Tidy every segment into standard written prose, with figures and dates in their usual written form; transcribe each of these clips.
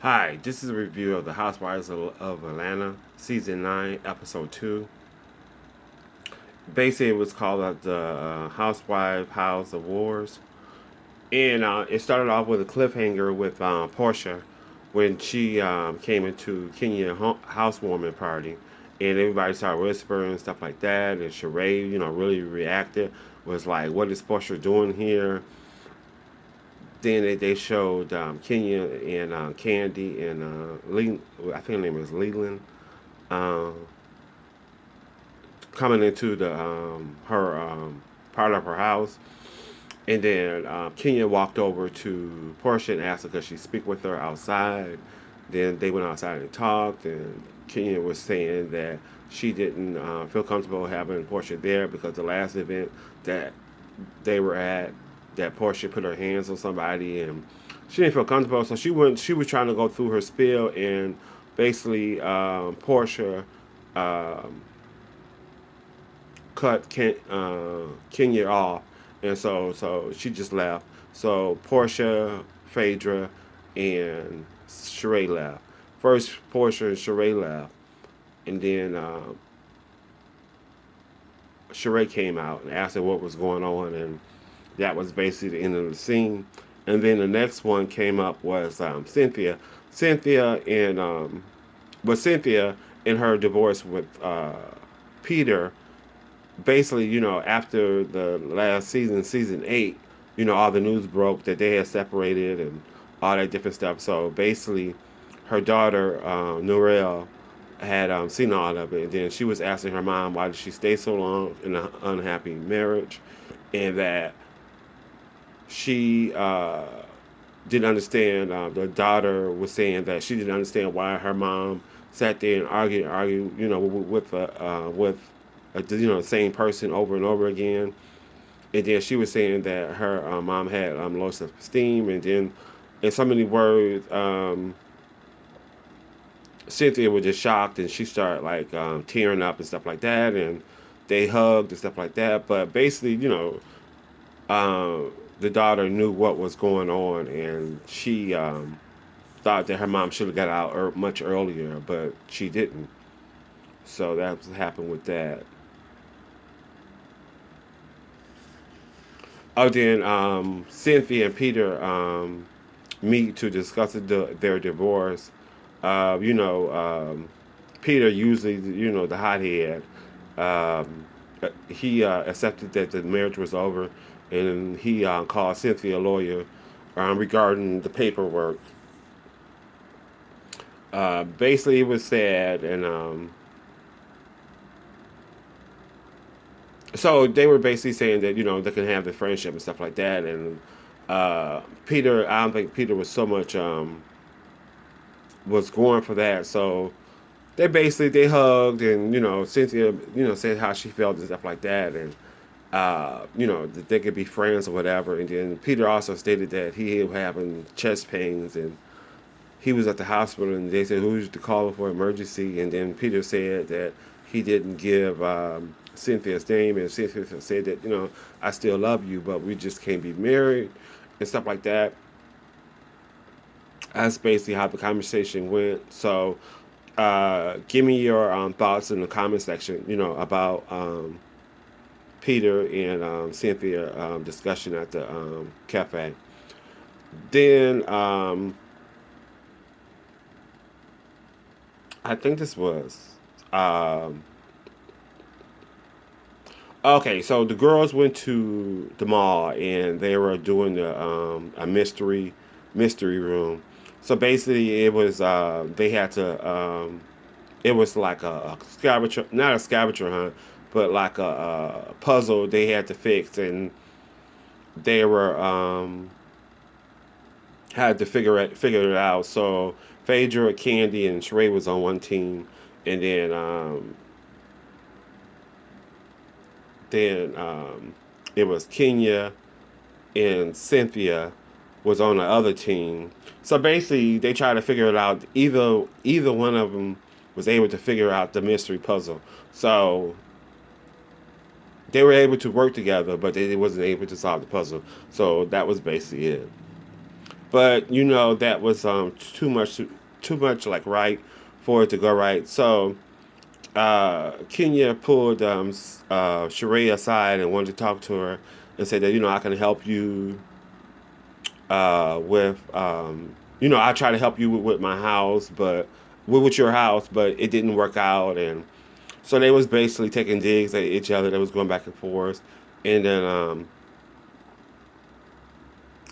Hi, this is a review of the Housewives of Atlanta, Season 9, Episode 2. Basically, it was called the Housewife House of Wars. And it started off with a cliffhanger with Portia when she came into Kenya housewarming party. And everybody started whispering and stuff like that. And Sheree, really reacted. Was like, what is Portia doing here? Then they showed Kenya and Candy and I think her name was Leland, uh, coming into the her part of her house, and then Kenya walked over to Portia and asked her could she speak with her outside. Then they went outside and talked, and Kenya was saying that she didn't feel comfortable having Portia there because the last event that they were at, that Portia put her hands on somebody and she didn't feel comfortable. So she went. She was trying to go through her spiel, and basically Portia um, cut Kenya off, and so she just left. So Portia, Phaedra, and Sheree left. First, Portia and Sheree left, and then Sheree came out and asked her what was going on, and that was basically the end of the scene. And then the next one came up was Cynthia. Cynthia and but Cynthia in her divorce with Peter, basically, after the last season, season 8, all the news broke that they had separated and all that different stuff. So basically, her daughter, Norel, had seen all of it. And then she was asking her mom, why did she stay so long in an unhappy marriage? And that she didn't understand. The daughter was saying that she didn't understand why her mom sat there and argued, with the same person over and over again. And then she was saying that her mom had low self-esteem, and then in so many words, Cynthia was just shocked, and she started like tearing up and stuff like that, and they hugged and stuff like that. But basically, the daughter knew what was going on, and she thought that her mom should have got out much earlier, but she didn't. So that's what happened with that. Oh, then Cynthia and Peter meet to discuss their divorce. Uh, you know, um, Peter, usually, the hothead, he accepted that the marriage was over, and he called Cynthia a lawyer regarding the paperwork. Basically, it was sad, and so they were basically saying that they can have the friendship and stuff like that. And Peter, I don't think Peter was so much was going for that. So they hugged, and Cynthia said how she felt and stuff like that, and that they could be friends or whatever. And then Peter also stated that he was having chest pains, and he was at the hospital, and they said who's to call for emergency. And then Peter said that he didn't give Cynthia's name, and Cynthia said that I still love you, but we just can't be married and stuff like that. That's basically how the conversation went. So give me your thoughts in the comment section, about Peter and Cynthia discussion at the cafe. Then I think this was um, okay. So the girls went to the mall and they were doing a mystery room. So basically, it was they had to. It was like a scavenger, not a scavenger hunt, but like a puzzle they had to fix, and they were had to figure it out. So Phaedra, Candy, and Sheree was on one team, and then it was Kenya and Cynthia was on the other team. So basically, they tried to figure it out. Either one of them was able to figure out the mystery puzzle. So they were able to work together, but they wasn't able to solve the puzzle. So that was basically it. but that was too much like right for it to go right. So Kenya pulled Sheree aside and wanted to talk to her and said that I can help you with I try to help you with my house, but with your house, but it didn't work out. And so they was basically taking digs at each other. They was going back and forth, and then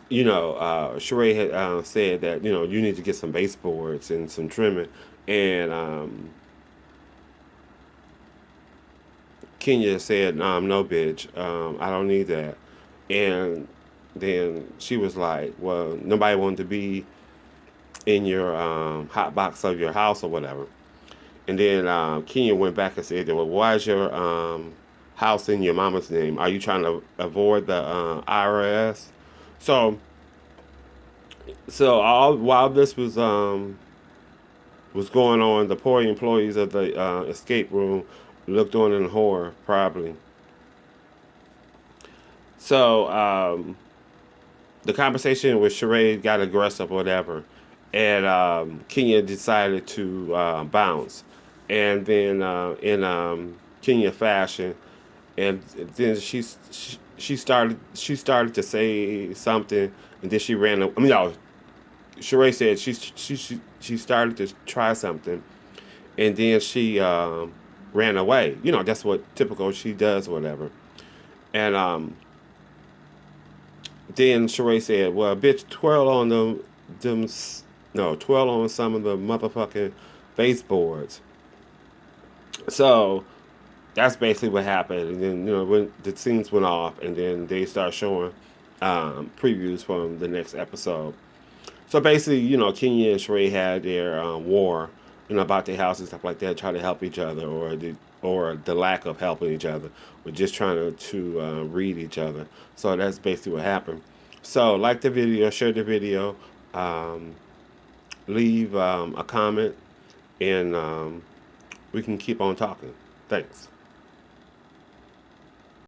Sheree had said that you need to get some baseboards and some trimming, and Kenya said, no, bitch, I don't need that. And then she was like, well, nobody wanted to be in your hot box of your house or whatever. And then Kenya went back and said, well, why is your house in your mama's name? Are you trying to avoid the IRS? So, so all while this was going on, the poor employees of the escape room looked on in horror, probably. So the conversation with Sheree got aggressive, or whatever, and Kenya decided to bounce, and then in Kenya fashion, and then she started to say something, and then she ran. I mean, no, Sheree said she started to try something, and then she ran away. That's what typical she does, or whatever. And then Sheree said, "Well, bitch, twirl on them, no, twirl on some of the motherfucking baseboards." So that's basically what happened. And then when the scenes went off, and then they start showing previews from the next episode. So basically, Kenya and Sheree had their war, about their house and stuff like that, trying to help each other, or the lack of helping each other, or just trying to read each other. So that's basically what happened. So like the video, share the video, um, leave a comment, and we can keep on talking. Thanks.